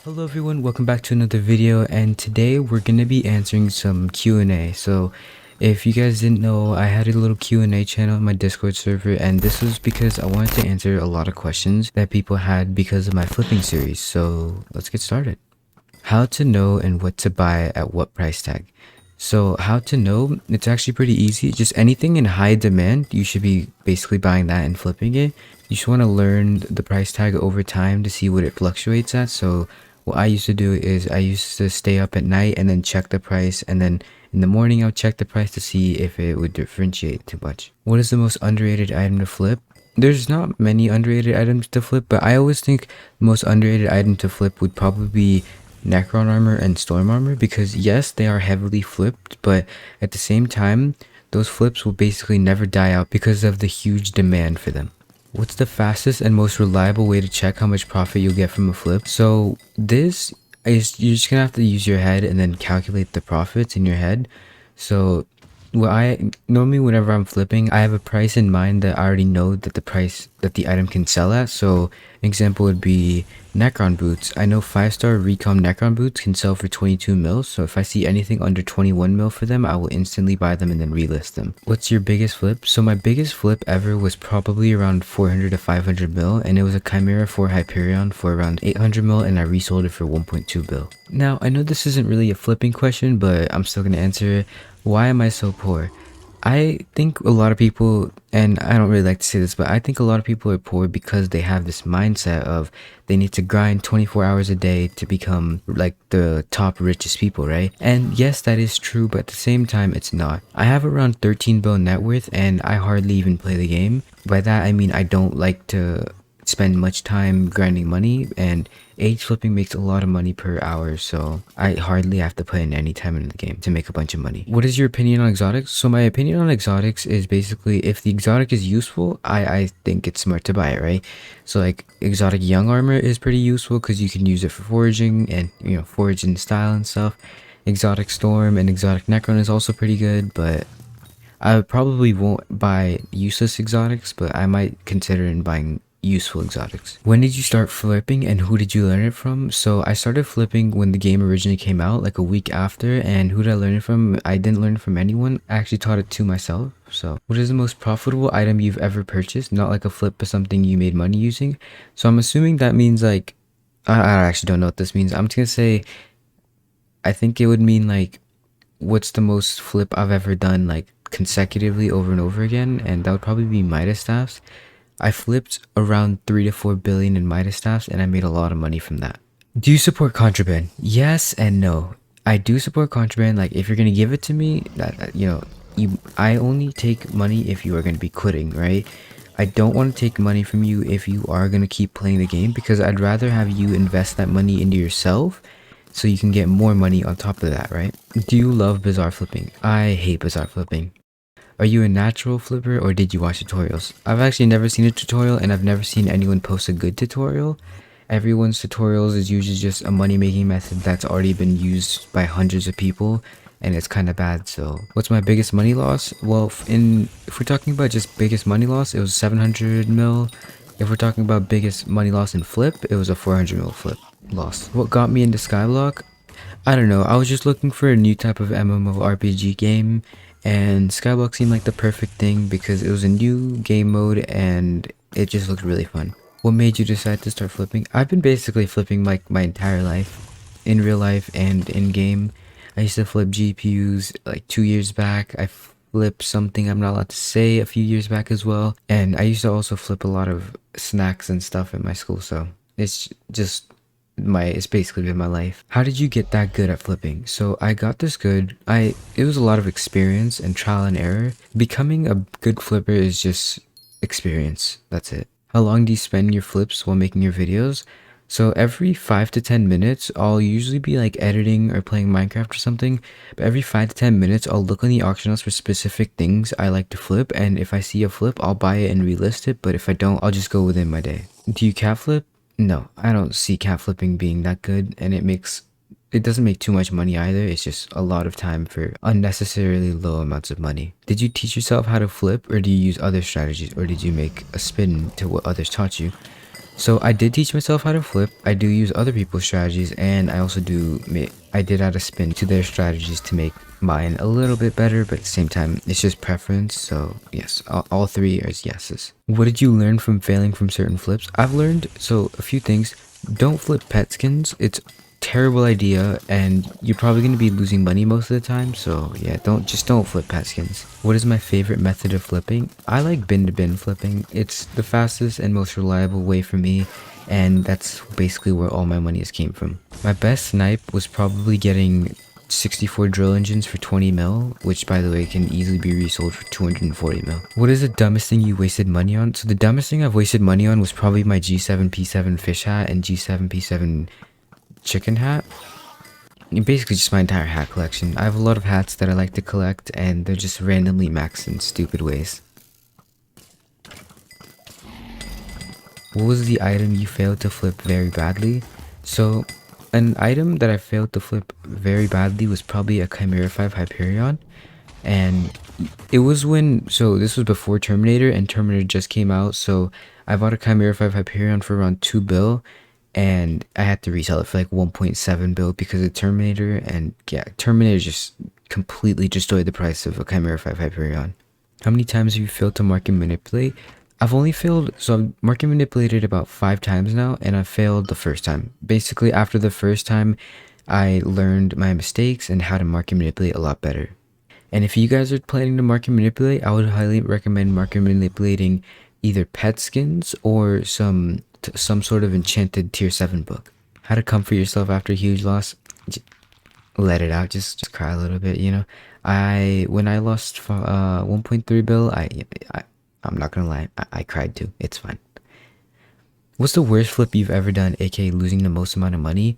Hello everyone, welcome back to another video, and today we're gonna be answering some Q&A. So if you guys didn't know, I had a little Q&A channel on my Discord server, and this was because I wanted to answer a lot of questions that people had because of my flipping series. So let's get started. How to know and what to buy at what price tag. So how to know, it's actually pretty easy. Just anything in high demand, you should be basically buying that and flipping it. You just want to learn the price tag over time to see what it fluctuates at. So what I used to do is I used to stay up at night and then check the price, and then in the morning I'll check the price to see if it would differentiate too much. What is the most underrated item to flip? There's not many underrated items to flip, but I always think the most underrated item to flip would probably be Necron armor and Storm armor, because yes, they are heavily flipped, but at the same time, those flips will basically never die out because of the huge demand for them. What's the fastest and most reliable way to check how much profit you'll get from a flip? So this is, you're just gonna have to use your head and then calculate the profits in your head. So normally whenever I'm flipping, I have a price in mind that I already know that the price that the item can sell at. So an example would be Necron boots. I know 5-star recom Necron boots can sell for 22 mil. So if I see anything under 21 mil for them, I will instantly buy them and then relist them. What's your biggest flip? So my biggest flip ever was probably around 400 to 500 mil, and it was a Chimera 4 Hyperion for around 800 mil, and I resold it for 1.2 bill. Now I know this isn't really a flipping question, but I'm still gonna answer it. Why am I so poor? I think a lot of people, and I don't really like to say this, but I think a lot of people are poor because they have this mindset of they need to grind 24 hours a day to become like the top richest people, right? And yes, that is true, but at the same time, it's not. I have around 13 bill net worth, and I hardly even play the game. By that, I mean I don't like to spend much time grinding money, and age flipping makes a lot of money per hour, so I hardly have to put in any time in the game to make a bunch of money. What is your opinion on exotics? So my opinion on exotics is basically, if the exotic is useful, I think it's smart to buy it, right? So like exotic young armor is pretty useful because you can use it for foraging and, you know, forage in style and stuff. Exotic storm and exotic necron is also pretty good, but I probably won't buy useless exotics, but I might consider in buying useful exotics. When did you start flipping and who did you learn it from? So I started flipping when the game originally came out, like a week after, and who did I learn it from? I didn't learn it from anyone. I actually taught it to myself. So what is the most profitable item you've ever purchased? Not like a flip, but something you made money using. So I'm assuming that means like, I actually don't know what this means. I'm just gonna say, I think it would mean like, what's the most flip I've ever done like consecutively over and over again, and that would probably be Midas staffs. I flipped around 3 to 4 billion in Midas staffs, and I made a lot of money from that. Do you support contraband? Yes and no. I do support contraband. Like, if you're gonna give it to me, I only take money if you are gonna be quitting, right? I don't want to take money from you if you are gonna keep playing the game, because I'd rather have you invest that money into yourself so you can get more money on top of that, right? Do you love bizarre flipping? I hate bizarre flipping. Are you a natural flipper or did you watch tutorials? I've actually never seen a tutorial, and I've never seen anyone post a good tutorial. Everyone's tutorials is usually just a money making method that's already been used by hundreds of people, and it's kind of bad. So what's my biggest money loss? Well, if we're talking about just biggest money loss, it was 700 mil. If we're talking about biggest money loss in flip, it was a 400 mil flip loss. What got me into skyblock? I don't know, I was just looking for a new type of MMORPG game, and skyblock seemed like the perfect thing because it was a new game mode and it just looked really fun. What made you decide to start flipping? I've been basically flipping like my entire life, in real life and in game. I used to flip GPUs like 2 years back. I flipped something I'm not allowed to say a few years back as well, and I used to also flip a lot of snacks and stuff at my school, so it's just it's basically been my life. How did you get that good at flipping? So I got this good. It was a lot of experience and trial and error. Becoming a good flipper is just experience. That's it. How long do you spend your flips while making your videos? So every 5 to 10 minutes, I'll usually be like editing or playing Minecraft or something. But every 5 to 10 minutes, I'll look on the auction house for specific things I like to flip. And if I see a flip, I'll buy it and relist it. But if I don't, I'll just go within my day. Do you cat flip? No, I don't see cat flipping being that good, and it doesn't make too much money either. It's just a lot of time for unnecessarily low amounts of money. Did you teach yourself how to flip, or do you use other strategies, or did you make a spin to what others taught you? So I did teach myself how to flip. I do use other people's strategies, and I also I did add a spin to their strategies to make mine a little bit better, but at the same time, it's just preference. So yes, all three is yeses. What did you learn from failing from certain flips? I've learned a few things. Don't flip pet skins. It's terrible idea, and you're probably going to be losing money most of the time. So yeah, don't flip pet skins. What is my favorite method of flipping? I like bin to bin flipping. It's the fastest and most reliable way for me, and that's basically where all my money has came from. My best snipe was probably getting 64 drill engines for 20 mil, which by the way can easily be resold for 240 mil. What is the dumbest thing you wasted money on? So the dumbest thing I've wasted money on was probably my G7P7 fish hat and G7P7 chicken hat. Basically just my entire hat collection. I have a lot of hats that I like to collect, and they're just randomly maxed in stupid ways. What was the item you failed to flip very badly? So an item that I failed to flip very badly was probably a Chimera 5 Hyperion. And it was so this was before Terminator, and Terminator just came out, so I bought a Chimera 5 Hyperion for around 2 bill, and I had to resell it for like 1.7 bill because of Terminator, and yeah, Terminator just completely destroyed the price of a Chimera 5 Hyperion. How many times have you failed to market manipulate? I've only failed, so I've market manipulated about 5 times now, and I failed the first time. Basically, after the first time, I learned my mistakes and how to market manipulate a lot better. And if you guys are planning to market manipulate, I would highly recommend market manipulating either pet skins or some sort of enchanted tier 7 book. How to comfort yourself after a huge loss? Let it out, just cry a little bit, you know. When I lost 1.3 bill, I'm not gonna lie, I cried too. It's fine. What's the worst flip you've ever done, aka losing the most amount of money?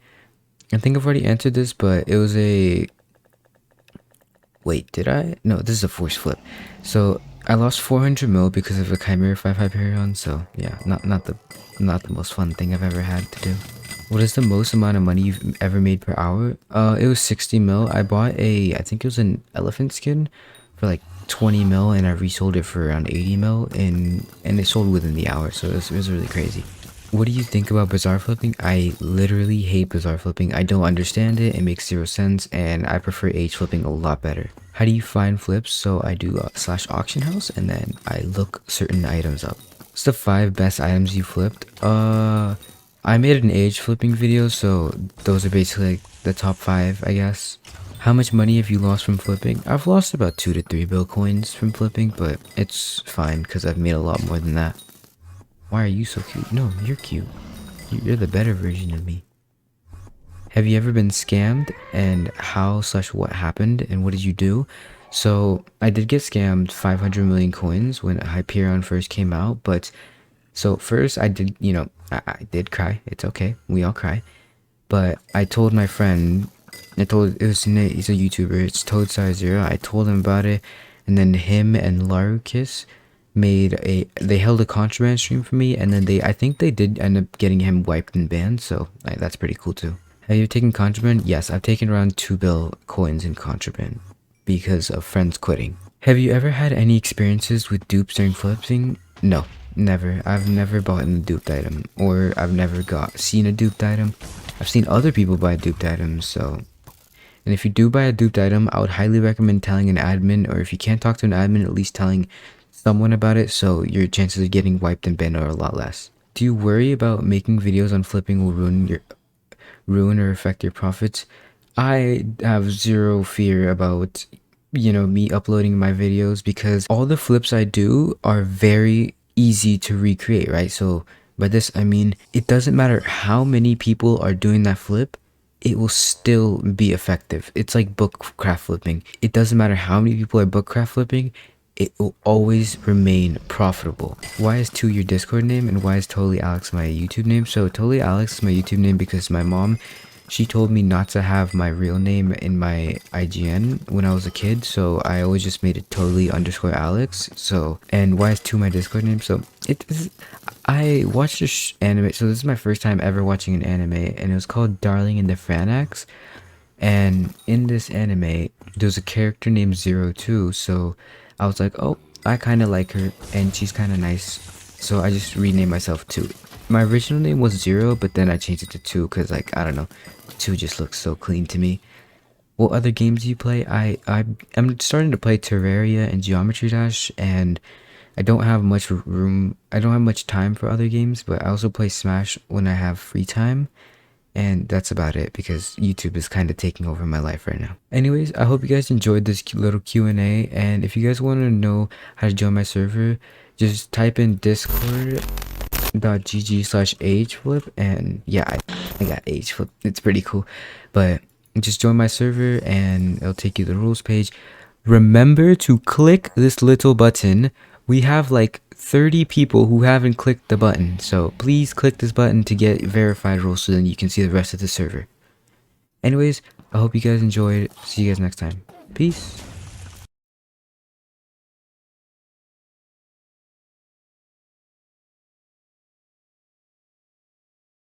I think I've already answered this, but it was a... Wait, did I? No, this is a forced flip. So I lost 400 mil because of a Chimera 5 Hyperion. So yeah, not the most fun thing I've ever had to do. What is the most amount of money you've ever made per hour? It was 60 mil. I bought I think it was an elephant skin for like 20 mil, and I resold it for around 80 mil, and it sold within the hour. So it was really crazy. What do you think about bazaar flipping? I literally hate bazaar flipping. I don't understand it. It makes 0 sense, and I prefer H flipping a lot better. How do you find flips? So I do / auction house, and then I look certain items up. What's the 5 best items you flipped? I made an age flipping video, so those are basically like the top 5, I guess. How much money have you lost from flipping? I've lost about 2 to 3 bill coins from flipping, but it's fine because I've made a lot more than that. Why are you so cute? No, you're cute. You're the better version of me. Have you ever been scammed, and how / what happened, and what did you do? So I did get scammed 500 million coins when Hyperion first came out, but so first I did, I did cry. It's okay. We all cry. But I told my friend, he's a YouTuber, it's Toad0. I told him about it, and then him and Larukis they held a Contraband stream for me, and then I think they did end up getting him wiped and banned, so that's pretty cool too. Have you taken Contraband? Yes, I've taken around 2 bill coins in Contraband because of friends quitting. Have you ever had any experiences with dupes during flipping? No, never. I've never bought a duped item, or I've never seen a duped item. I've seen other people buy duped items, so... And if you do buy a duped item, I would highly recommend telling an admin, or if you can't talk to an admin, at least telling someone about it, so your chances of getting wiped and banned are a lot less. Do you worry about making videos on flipping will ruin or affect your profits? I have zero fear about, me uploading my videos, because all the flips I do are very easy to recreate, right? So by this, I mean, it doesn't matter how many people are doing that flip, it will still be effective. It's like bookcraft flipping. It doesn't matter how many people are bookcraft flipping, it will always remain profitable. Why is 2 your Discord name, and why is Totally Alex my YouTube name? So Totally Alex is my YouTube name because my mom, she told me not to have my real name in my IGN when I was a kid, so I always just made it Totally_Alex. So, and why is 2 my Discord name? So I watched this anime, so this is my first time ever watching an anime, and it was called Darling in the Franxx. And in this anime, there's a character named 02, so I was like, oh, I kind of like her, and she's kind of nice, so I just renamed myself to My original name was Zero, but then I changed it to 2 because, like, I don't know, 2 just looks so clean to me. What other games do you play? I'm starting to play Terraria and Geometry Dash, and I don't have much room. I don't have much time for other games, but I also play Smash when I have free time. And that's about it because YouTube is kind of taking over my life right now. Anyways, I hope you guys enjoyed this little Q&A. And if you guys want to know how to join my server, just type in discord.gg/ageflip. And yeah, I got ageflip. It's pretty cool. But just join my server and it'll take you to the rules page. Remember to click this little button. We have like 30 people who haven't clicked the button, so please click this button to get verified rules so then you can see the rest of the server. Anyways, I hope you guys enjoyed. See you guys next time. Peace.